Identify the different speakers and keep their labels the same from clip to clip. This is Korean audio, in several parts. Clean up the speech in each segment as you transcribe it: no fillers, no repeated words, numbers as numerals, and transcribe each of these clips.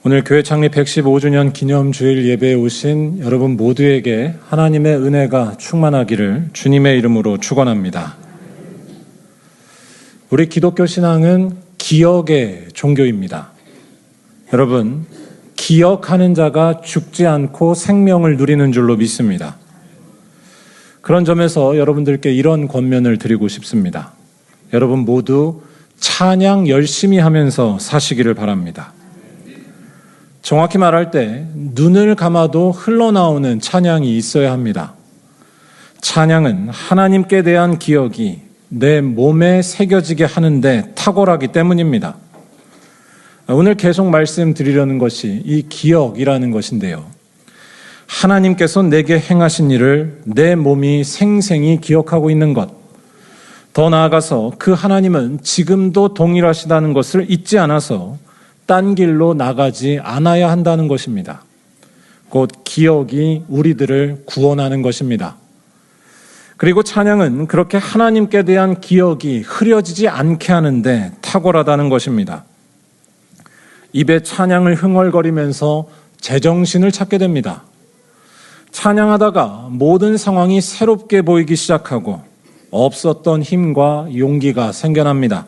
Speaker 1: 오늘 교회 창립 115주년 기념주일 예배에 오신 여러분 모두에게 하나님의 은혜가 충만하기를 주님의 이름으로 축원합니다. 우리 기독교 신앙은 기억의 종교입니다. 여러분, 기억하는 자가 죽지 않고 생명을 누리는 줄로 믿습니다. 그런 점에서 여러분들께 이런 권면을 드리고 싶습니다. 여러분 모두 찬양 열심히 하면서 사시기를 바랍니다. 정확히 말할 때 눈을 감아도 흘러나오는 찬양이 있어야 합니다. 찬양은 하나님께 대한 기억이 내 몸에 새겨지게 하는데 탁월하기 때문입니다. 오늘 계속 말씀드리려는 것이 이 기억이라는 것인데요. 하나님께서 내게 행하신 일을 내 몸이 생생히 기억하고 있는 것, 더 나아가서 그 하나님은 지금도 동일하시다는 것을 잊지 않아서 딴 길로 나가지 않아야 한다는 것입니다. 곧 기억이 우리들을 구원하는 것입니다. 그리고 찬양은 그렇게 하나님께 대한 기억이 흐려지지 않게 하는데 탁월하다는 것입니다. 입에 찬양을 흥얼거리면서 제정신을 찾게 됩니다. 찬양하다가 모든 상황이 새롭게 보이기 시작하고 없었던 힘과 용기가 생겨납니다.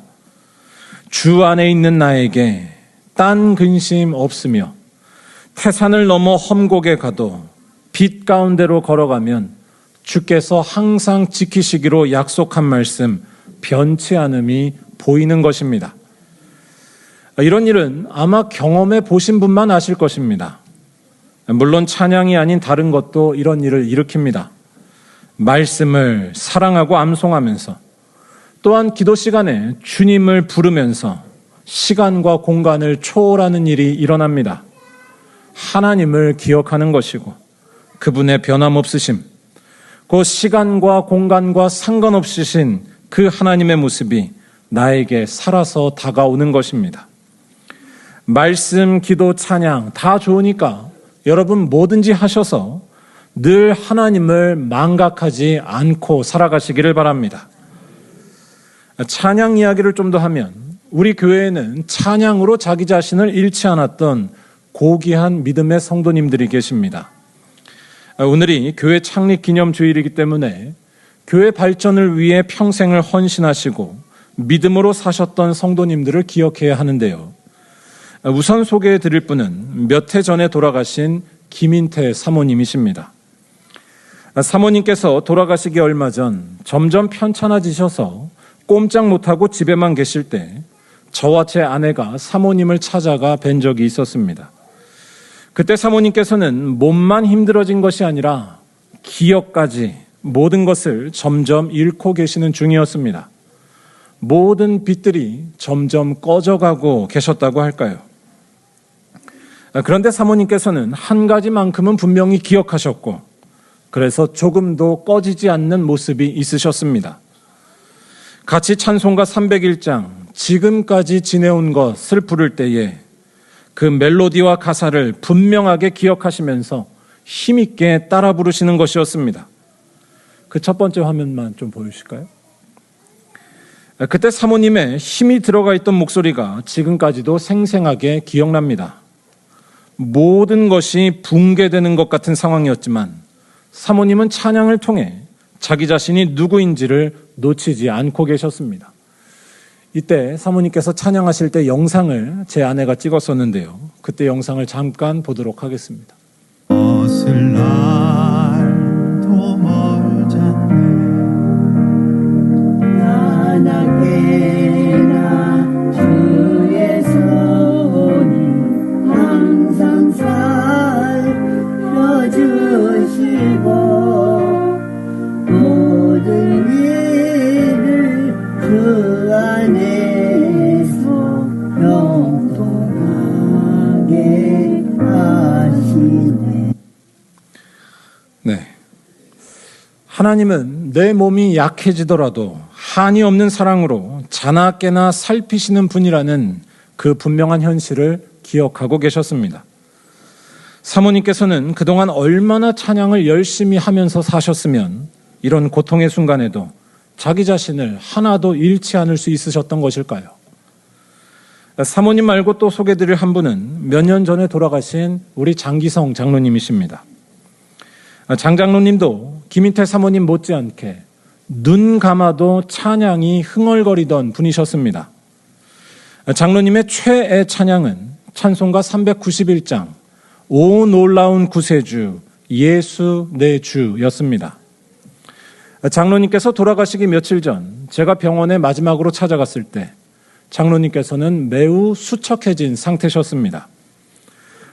Speaker 1: 주 안에 있는 나에게 딴 근심 없으며 태산을 넘어 험곡에 가도 빛 가운데로 걸어가면 주께서 항상 지키시기로 약속한 말씀 변치 않음이 보이는 것입니다. 이런 일은 아마 경험해 보신 분만 아실 것입니다. 물론 찬양이 아닌 다른 것도 이런 일을 일으킵니다. 말씀을 사랑하고 암송하면서 또한 기도 시간에 주님을 부르면서 시간과 공간을 초월하는 일이 일어납니다. 하나님을 기억하는 것이고 그분의 변함없으심, 그 시간과 공간과 상관없으신 그 하나님의 모습이 나에게 살아서 다가오는 것입니다. 말씀, 기도, 찬양 다 좋으니까 여러분 뭐든지 하셔서 늘 하나님을 망각하지 않고 살아가시기를 바랍니다. 찬양 이야기를 좀 더 하면 우리 교회에는 찬양으로 자기 자신을 잃지 않았던 고귀한 믿음의 성도님들이 계십니다. 오늘이 교회 창립 기념 주일이기 때문에 교회 발전을 위해 평생을 헌신하시고 믿음으로 사셨던 성도님들을 기억해야 하는데요. 우선 소개해 드릴 분은 몇 해 전에 돌아가신 김인태 사모님이십니다. 사모님께서 돌아가시기 얼마 전 점점 편찮아지셔서 꼼짝 못하고 집에만 계실 때 저와 제 아내가 사모님을 찾아가 뵌 적이 있었습니다. 그때 사모님께서는 몸만 힘들어진 것이 아니라 기억까지 모든 것을 점점 잃고 계시는 중이었습니다. 모든 빛들이 점점 꺼져가고 계셨다고 할까요? 그런데 사모님께서는 한 가지만큼은 분명히 기억하셨고 그래서 조금도 꺼지지 않는 모습이 있으셨습니다. 같이 찬송가 301장 지금까지 지내온 것을 부를 때에 그 멜로디와 가사를 분명하게 기억하시면서 힘있게 따라 부르시는 것이었습니다. 그 첫 번째 화면만 좀 보여주실까요? 그때 사모님의 힘이 들어가 있던 목소리가 지금까지도 생생하게 기억납니다. 모든 것이 붕괴되는 것 같은 상황이었지만 사모님은 찬양을 통해 자기 자신이 누구인지를 놓치지 않고 계셨습니다. 이때 사모님께서 찬양하실 때 영상을 제 아내가 찍었었는데요. 그때 영상을 잠깐 보도록 하겠습니다.
Speaker 2: 것을 날도 멀잖네 하나님께나 주의 손이 항상 살펴주시고 모든 일을 그 안에서 영통하게 하시네.
Speaker 1: 네. 하나님은 내 몸이 약해지더라도 한이 없는 사랑으로 자나깨나 살피시는 분이라는 그 분명한 현실을 기억하고 계셨습니다. 사모님께서는 그동안 얼마나 찬양을 열심히 하면서 사셨으면 이런 고통의 순간에도 자기 자신을 하나도 잃지 않을 수 있으셨던 것일까요? 사모님 말고 또 소개드릴 한 분은 몇 년 전에 돌아가신 우리 장기성 장로님이십니다. 장 장로님도 김인태 사모님 못지않게 눈 감아도 찬양이 흥얼거리던 분이셨습니다. 장로님의 최애 찬양은 찬송가 391장 오 놀라운 구세주 예수 내 주였습니다. 장로님께서 돌아가시기 며칠 전 제가 병원에 마지막으로 찾아갔을 때 장로님께서는 매우 수척해진 상태셨습니다.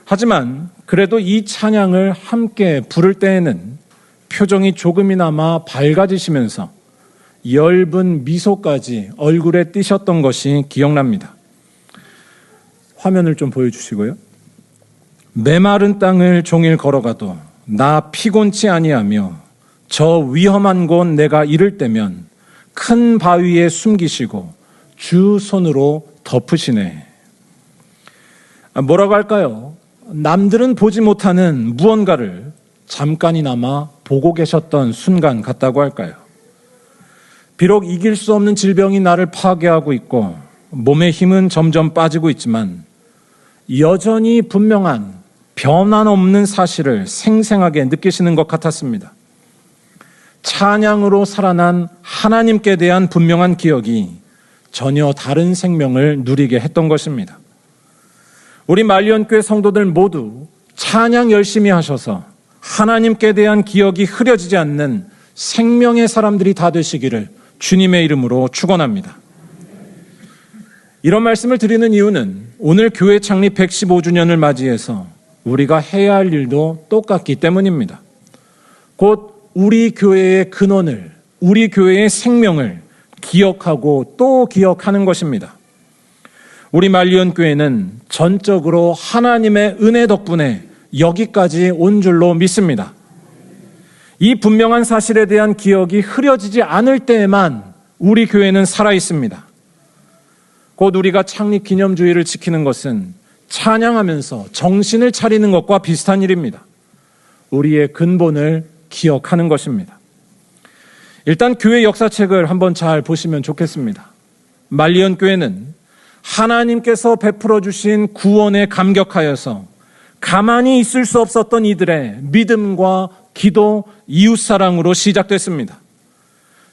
Speaker 1: 하지만 그래도 이 찬양을 함께 부를 때에는 표정이 조금이나마 밝아지시면서 엷은 미소까지 얼굴에 띄셨던 것이 기억납니다. 화면을 좀 보여주시고요. 메마른 땅을 종일 걸어가도 나 피곤치 아니하며 저 위험한 곳 내가 이를 때면 큰 바위에 숨기시고 주 손으로 덮으시네. 뭐라고 할까요? 남들은 보지 못하는 무언가를 잠깐이나마 보고 계셨던 순간 같다고 할까요? 비록 이길 수 없는 질병이 나를 파괴하고 있고 몸의 힘은 점점 빠지고 있지만 여전히 분명한 변함없는 사실을 생생하게 느끼시는 것 같았습니다. 찬양으로 살아난 하나님께 대한 분명한 기억이 전혀 다른 생명을 누리게 했던 것입니다. 우리 말리언교회 성도들 모두 찬양 열심히 하셔서 하나님께 대한 기억이 흐려지지 않는 생명의 사람들이 다 되시기를 주님의 이름으로 축원합니다. 이런 말씀을 드리는 이유는 오늘 교회 창립 115주년을 맞이해서 우리가 해야 할 일도 똑같기 때문입니다. 곧 우리 교회의 근원을, 우리 교회의 생명을 기억하고 또 기억하는 것입니다. 우리 말리언 교회는 전적으로 하나님의 은혜 덕분에 여기까지 온 줄로 믿습니다. 이 분명한 사실에 대한 기억이 흐려지지 않을 때에만 우리 교회는 살아 있습니다. 곧 우리가 창립 기념주의를 지키는 것은 찬양하면서 정신을 차리는 것과 비슷한 일입니다. 우리의 근본을 기억하는 것입니다. 일단 교회 역사책을 한번 잘 보시면 좋겠습니다. 말리언 교회는 하나님께서 베풀어 주신 구원에 감격하여서 가만히 있을 수 없었던 이들의 믿음과 기도, 이웃사랑으로 시작됐습니다.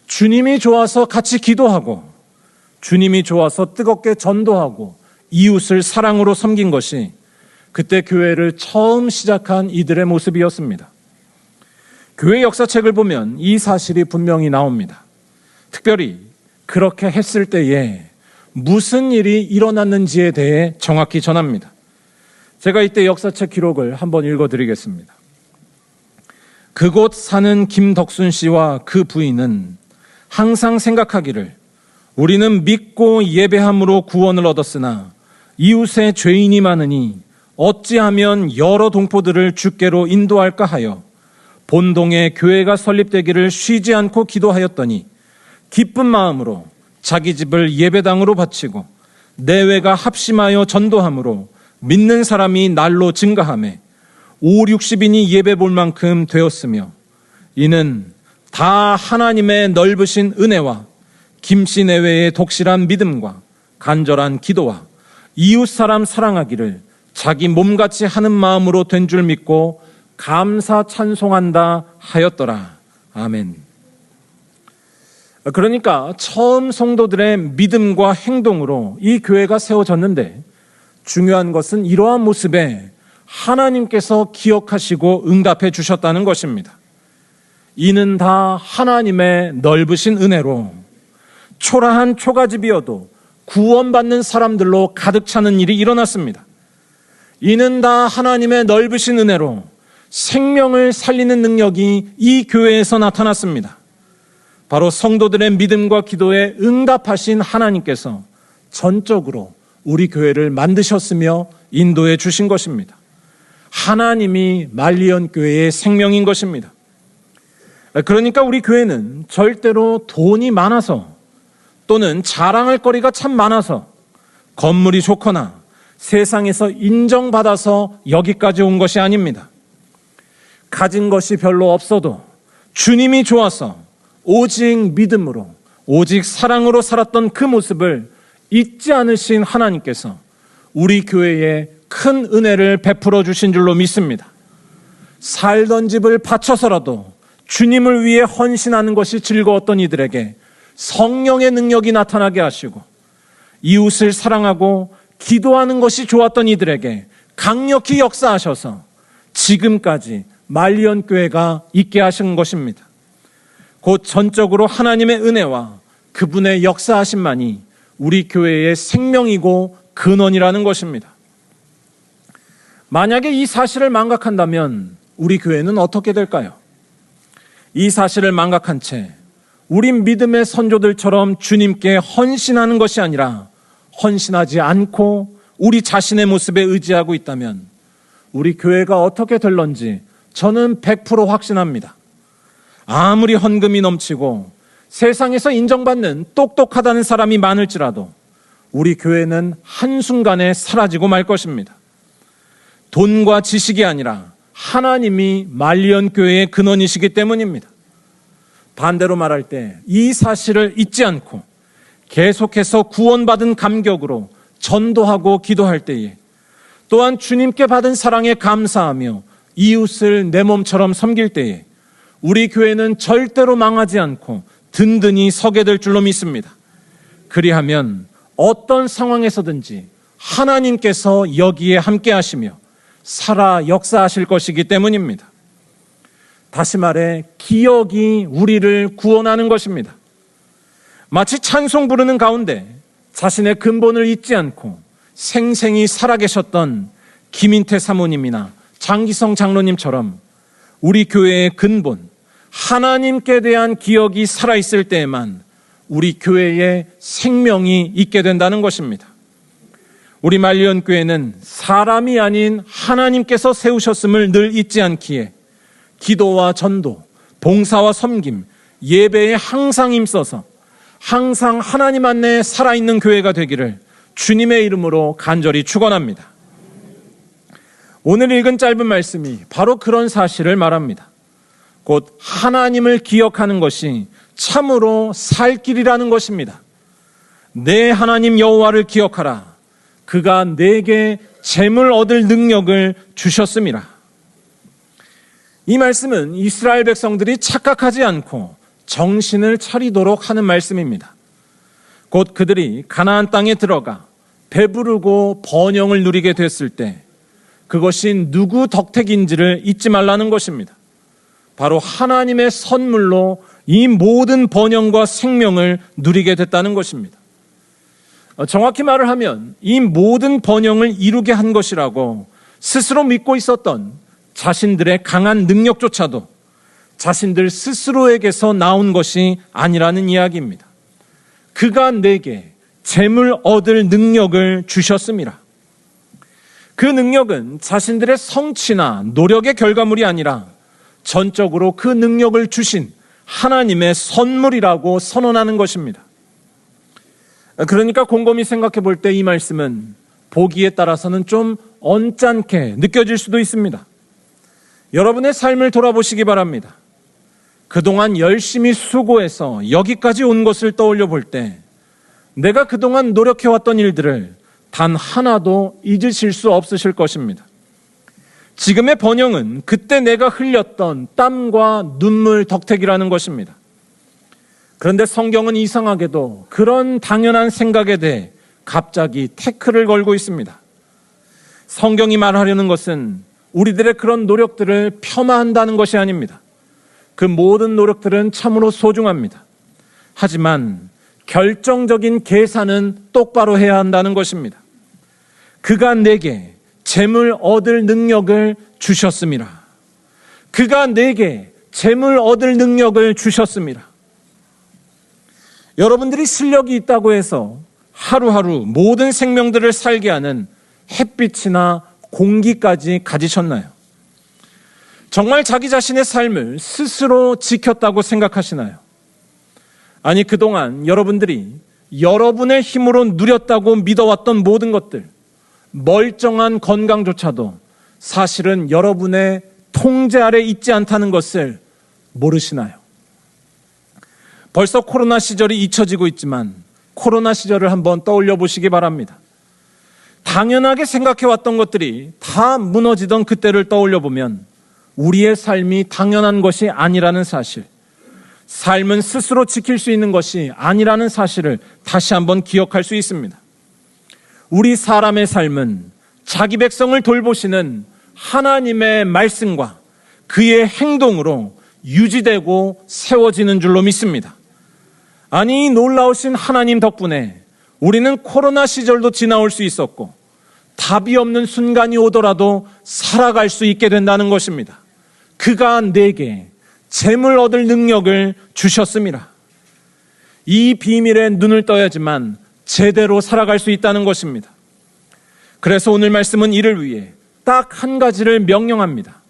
Speaker 1: 주님이 좋아서 같이 기도하고 주님이 좋아서 뜨겁게 전도하고 이웃을 사랑으로 섬긴 것이 그때 교회를 처음 시작한 이들의 모습이었습니다. 교회 역사책을 보면 이 사실이 분명히 나옵니다. 특별히 그렇게 했을 때에 무슨 일이 일어났는지에 대해 정확히 전합니다. 제가 이때 역사책 기록을 한번 읽어드리겠습니다. 그곳 사는 김덕순 씨와 그 부인은 항상 생각하기를 우리는 믿고 예배함으로 구원을 얻었으나 이웃에 죄인이 많으니 어찌하면 여러 동포들을 주께로 인도할까 하여 본동에 교회가 설립되기를 쉬지 않고 기도하였더니 기쁜 마음으로 자기 집을 예배당으로 바치고 내외가 합심하여 전도함으로 믿는 사람이 날로 증가하며 50-60인이 예배 볼 만큼 되었으며 이는 다 하나님의 넓으신 은혜와 김씨 내외의 독실한 믿음과 간절한 기도와 이웃 사람 사랑하기를 자기 몸같이 하는 마음으로 된 줄 믿고 감사 찬송한다 하였더라. 아멘. 그러니까 처음 성도들의 믿음과 행동으로 이 교회가 세워졌는데 중요한 것은 이러한 모습에 하나님께서 기억하시고 응답해 주셨다는 것입니다. 이는 다 하나님의 넓으신 은혜로 초라한 초가집이어도 구원받는 사람들로 가득 차는 일이 일어났습니다. 이는 다 하나님의 넓으신 은혜로 생명을 살리는 능력이 이 교회에서 나타났습니다. 바로 성도들의 믿음과 기도에 응답하신 하나님께서 전적으로 우리 교회를 만드셨으며 인도해 주신 것입니다. 하나님이 말리언 교회의 생명인 것입니다. 그러니까 우리 교회는 절대로 돈이 많아서 또는 자랑할 거리가 참 많아서 건물이 좋거나 세상에서 인정받아서 여기까지 온 것이 아닙니다. 가진 것이 별로 없어도 주님이 좋아서 오직 믿음으로 오직 사랑으로 살았던 그 모습을 잊지 않으신 하나님께서 우리 교회에 큰 은혜를 베풀어 주신 줄로 믿습니다. 살던 집을 바쳐서라도 주님을 위해 헌신하는 것이 즐거웠던 이들에게 성령의 능력이 나타나게 하시고, 이웃을 사랑하고 기도하는 것이 좋았던 이들에게 강력히 역사하셔서 지금까지 말리언 교회가 있게 하신 것입니다. 곧 전적으로 하나님의 은혜와 그분의 역사하심만이 우리 교회의 생명이고 근원이라는 것입니다. 만약에 이 사실을 망각한다면 우리 교회는 어떻게 될까요? 이 사실을 망각한 채 우리 믿음의 선조들처럼 주님께 헌신하는 것이 아니라 헌신하지 않고 우리 자신의 모습에 의지하고 있다면 우리 교회가 어떻게 될런지 저는 100% 확신합니다. 아무리 헌금이 넘치고 세상에서 인정받는 똑똑하다는 사람이 많을지라도 우리 교회는 한순간에 사라지고 말 것입니다. 돈과 지식이 아니라 하나님이 말리언 교회의 근원이시기 때문입니다. 반대로 말할 때 이 사실을 잊지 않고 계속해서 구원받은 감격으로 전도하고 기도할 때에, 또한 주님께 받은 사랑에 감사하며 이웃을 내 몸처럼 섬길 때에 우리 교회는 절대로 망하지 않고 든든히 서게 될 줄로 믿습니다. 그리하면 어떤 상황에서든지 하나님께서 여기에 함께 하시며 살아 역사하실 것이기 때문입니다. 다시 말해 기억이 우리를 구원하는 것입니다. 마치 찬송 부르는 가운데 자신의 근본을 잊지 않고 생생히 살아계셨던 김인태 사모님이나 장기성 장로님처럼 우리 교회의 근본, 하나님께 대한 기억이 살아있을 때에만 우리 교회에 생명이 있게 된다는 것입니다. 우리 말리언 교회는 사람이 아닌 하나님께서 세우셨음을 늘 잊지 않기에 기도와 전도, 봉사와 섬김, 예배에 항상 힘써서 항상 하나님 안에 살아있는 교회가 되기를 주님의 이름으로 간절히 축원합니다. 오늘 읽은 짧은 말씀이 바로 그런 사실을 말합니다. 곧 하나님을 기억하는 것이 참으로 살 길이라는 것입니다. 내 하나님 여호와를 기억하라. 그가 내게 재물 얻을 능력을 주셨음이라. 이 말씀은 이스라엘 백성들이 착각하지 않고 정신을 차리도록 하는 말씀입니다. 곧 그들이 가나안 땅에 들어가 배부르고 번영을 누리게 됐을 때 그것이 누구 덕택인지를 잊지 말라는 것입니다. 바로 하나님의 선물로 이 모든 번영과 생명을 누리게 됐다는 것입니다. 정확히 말을 하면 이 모든 번영을 이루게 한 것이라고 스스로 믿고 있었던 자신들의 강한 능력조차도 자신들 스스로에게서 나온 것이 아니라는 이야기입니다. 그가 내게 재물 얻을 능력을 주셨습니다. 그 능력은 자신들의 성취나 노력의 결과물이 아니라 전적으로 그 능력을 주신 하나님의 선물이라고 선언하는 것입니다. 그러니까 곰곰이 생각해 볼 때 이 말씀은 보기에 따라서는 좀 언짢게 느껴질 수도 있습니다. 여러분의 삶을 돌아보시기 바랍니다. 그동안 열심히 수고해서 여기까지 온 것을 떠올려 볼 때 내가 그동안 노력해왔던 일들을 단 하나도 잊으실 수 없으실 것입니다. 지금의 번영은 그때 내가 흘렸던 땀과 눈물 덕택이라는 것입니다. 그런데 성경은 이상하게도 그런 당연한 생각에 대해 갑자기 태클을 걸고 있습니다. 성경이 말하려는 것은 우리들의 그런 노력들을 폄하한다는 것이 아닙니다. 그 모든 노력들은 참으로 소중합니다. 하지만 결정적인 계산은 똑바로 해야 한다는 것입니다. 그가 내게 재물 얻을 능력을 주셨습니다. 그가 내게 재물 얻을 능력을 주셨습니다. 여러분들이 실력이 있다고 해서 하루하루 모든 생명들을 살게 하는 햇빛이나 공기까지 가지셨나요? 정말 자기 자신의 삶을 스스로 지켰다고 생각하시나요? 아니, 그동안 여러분들이 여러분의 힘으로 누렸다고 믿어왔던 모든 것들, 멀쩡한 건강조차도 사실은 여러분의 통제 아래 있지 않다는 것을 모르시나요? 벌써 코로나 시절이 잊혀지고 있지만 코로나 시절을 한번 떠올려 보시기 바랍니다. 당연하게 생각해왔던 것들이 다 무너지던 그때를 떠올려 보면 우리의 삶이 당연한 것이 아니라는 사실, 삶은 스스로 지킬 수 있는 것이 아니라는 사실을 다시 한번 기억할 수 있습니다. 우리 사람의 삶은 자기 백성을 돌보시는 하나님의 말씀과 그의 행동으로 유지되고 세워지는 줄로 믿습니다. 아니, 놀라우신 하나님 덕분에 우리는 코로나 시절도 지나올 수 있었고 답이 없는 순간이 오더라도 살아갈 수 있게 된다는 것입니다. 그가 내게 재물 얻을 능력을 주셨습니다. 이 비밀에 눈을 떠야지만 제대로 살아갈 수 있다는 것입니다. 그래서 오늘 말씀은 이를 위해 딱 한 가지를 명령합니다.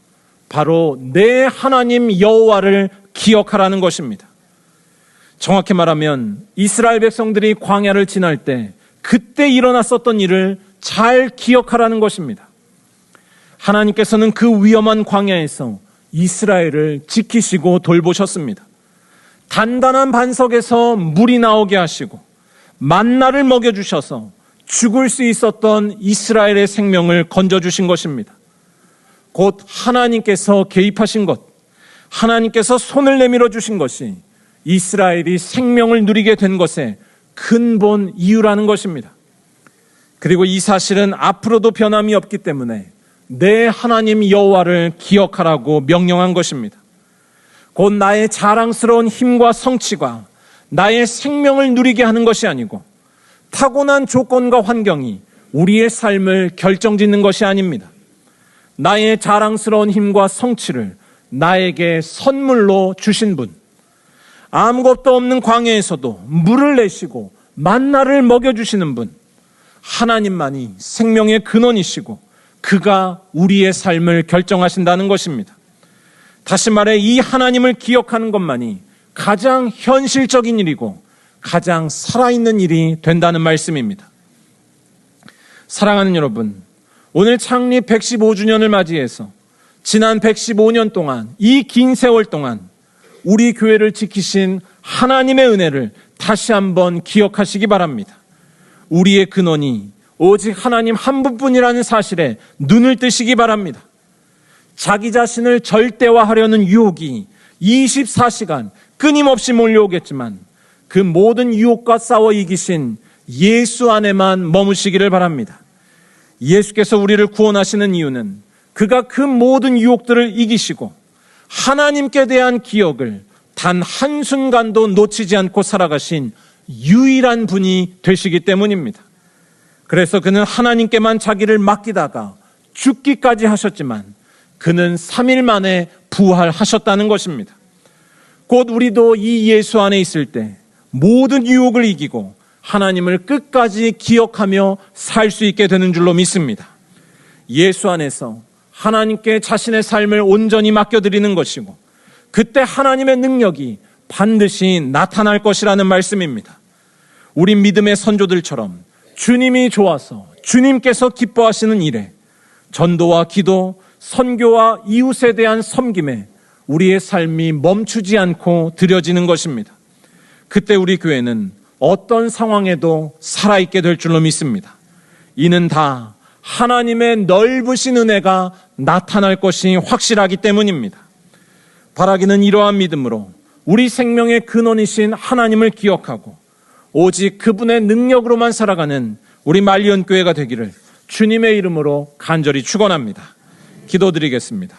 Speaker 1: 바로 내 하나님 여호와를 기억하라는 것입니다. 정확히 말하면 이스라엘 백성들이 광야를 지날 때 그때 일어났었던 일을 잘 기억하라는 것입니다. 하나님께서는 그 위험한 광야에서 이스라엘을 지키시고 돌보셨습니다. 단단한 반석에서 물이 나오게 하시고 만나를 먹여주셔서 죽을 수 있었던 이스라엘의 생명을 건져주신 것입니다. 곧 하나님께서 개입하신 것, 하나님께서 손을 내밀어 주신 것이 이스라엘이 생명을 누리게 된 것의 근본 이유라는 것입니다. 그리고 이 사실은 앞으로도 변함이 없기 때문에 내 하나님 여호와를 기억하라고 명령한 것입니다. 곧 나의 자랑스러운 힘과 성취가 나의 생명을 누리게 하는 것이 아니고 타고난 조건과 환경이 우리의 삶을 결정짓는 것이 아닙니다. 나의 자랑스러운 힘과 성취를 나에게 선물로 주신 분, 아무것도 없는 광야에서도 물을 내시고 만나를 먹여주시는 분, 하나님만이 생명의 근원이시고 그가 우리의 삶을 결정하신다는 것입니다. 다시 말해 이 하나님을 기억하는 것만이 가장 현실적인 일이고 가장 살아있는 일이 된다는 말씀입니다. 사랑하는 여러분, 오늘 창립 115주년을 맞이해서 지난 115년 동안, 이 긴 세월 동안 우리 교회를 지키신 하나님의 은혜를 다시 한번 기억하시기 바랍니다. 우리의 근원이 오직 하나님 한 분뿐이라는 사실에 눈을 뜨시기 바랍니다. 자기 자신을 절대화하려는 유혹이 24시간 끊임없이 몰려오겠지만 그 모든 유혹과 싸워 이기신 예수 안에만 머무시기를 바랍니다. 예수께서 우리를 구원하시는 이유는 그가 그 모든 유혹들을 이기시고 하나님께 대한 기억을 단 한순간도 놓치지 않고 살아가신 유일한 분이 되시기 때문입니다. 그래서 그는 하나님께만 자기를 맡기다가 죽기까지 하셨지만 그는 3일 만에 부활하셨다는 것입니다. 곧 우리도 이 예수 안에 있을 때 모든 유혹을 이기고 하나님을 끝까지 기억하며 살 수 있게 되는 줄로 믿습니다. 예수 안에서 하나님께 자신의 삶을 온전히 맡겨드리는 것이고 그때 하나님의 능력이 반드시 나타날 것이라는 말씀입니다. 우리 믿음의 선조들처럼 주님이 좋아서 주님께서 기뻐하시는 일에 전도와 기도, 선교와 이웃에 대한 섬김에 우리의 삶이 멈추지 않고 드려지는 것입니다. 그때 우리 교회는 어떤 상황에도 살아있게 될 줄로 믿습니다. 이는 다 하나님의 넓으신 은혜가 나타날 것이 확실하기 때문입니다. 바라기는 이러한 믿음으로 우리 생명의 근원이신 하나님을 기억하고 오직 그분의 능력으로만 살아가는 우리 말리언 교회가 되기를 주님의 이름으로 간절히 축원합니다. 기도드리겠습니다.